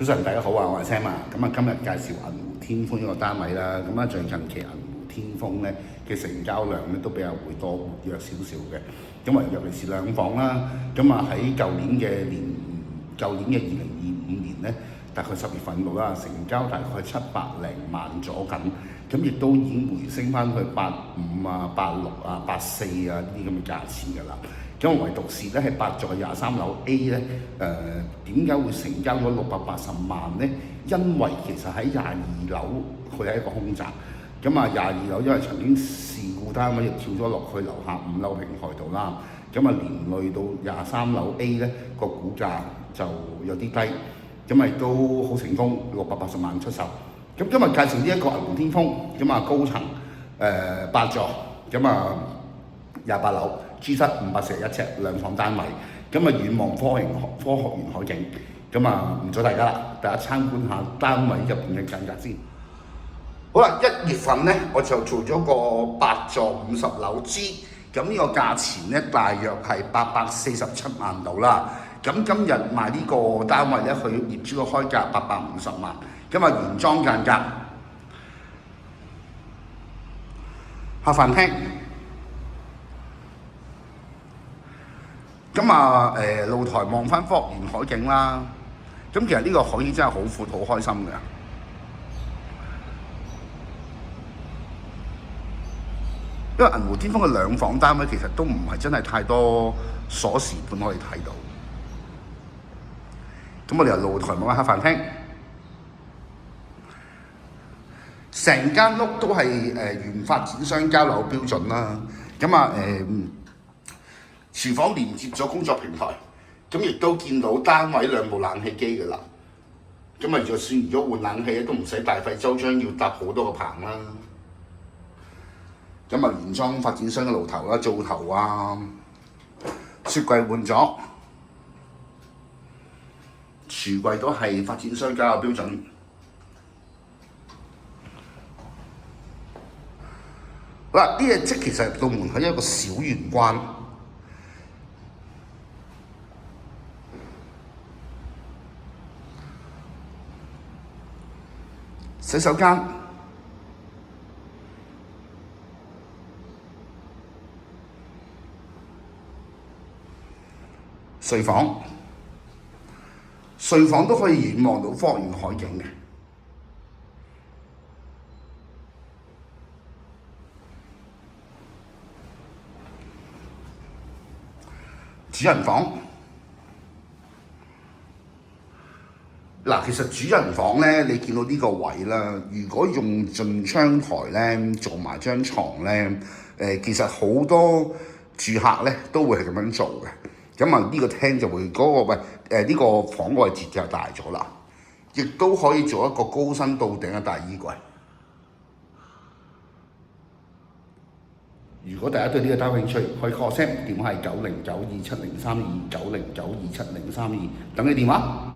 早晨，大家好啊！我係 Sam 啊。咁啊，今日介紹銀湖天峰呢個單位啦。咁啊，最近期銀湖天峰咧嘅成交量咧都比較會多活躍少少嘅。咁啊，尤其是兩房啦。咁啊，喺舊年嘅2025年咧，大概10月份度啦，成交大概700零萬左緊。咁亦都已經回升翻去85啊、86啊、84啊呢啲咁嘅價錢㗎啦。咁唯獨是咧係8座23樓 A 咧，點解會成交咗680萬咧？因為其實喺22樓佢係一個空宅，咁啊22樓因為曾經事故單位亦跳咗落去樓下5樓平台度啦，咁啊連累到23樓 A 咧個股價就有啲低，咁亦都好成功680萬出售。咁今日介紹呢一個銀湖天峰，咁啊高層8座，咁啊28樓 G7 541尺兩房單位，咁啊遠望科學園海景，咁啊唔阻大家啦，大家參觀下單位入邊嘅價格先。好啦，1月份咧我就做咗個8座50樓 G， 咁呢個價錢咧大約係847萬度啦。咁今日賣呢個單位咧，佢業主個開價850萬，咁啊原裝間隔，客飯廳。咁啊露台望翻科學園海景啦，咁其實呢個海景真係好闊，好開心嘅。因為銀湖天峰嘅兩房單位其實都唔係真係太多鎖匙盤可以睇到。咁我哋由露台望下客飯廳，成間屋都係原發展商交樓標準啦。咁啊廚房連接咗工作平台，咁亦都見到單位2部冷氣機㗎啦。咁啊，就算如果換冷氣都唔使大費周章要搭好多個棚啦。咁啊，原裝發展商嘅爐頭啦、灶頭啊、雪櫃換咗，廚櫃都係發展商交樓標準。好啦，呢隻即其實入到門口一個小玄關。洗手間、睡房都可以遠望到科學園海景嘅。主人房嗱，其實主人房咧，你見到呢個位啦，如果用盡窗台咧，做埋張床咧，其實好多住客咧都會係咁樣做嘅。咁啊，呢個廳就會嗰個呢個房個位置就大咗啦，亦都可以做一個高身到頂嘅大衣櫃。如果大家對呢個單位有興趣，可以 call Sam，電話係9092703290927032，等你電話。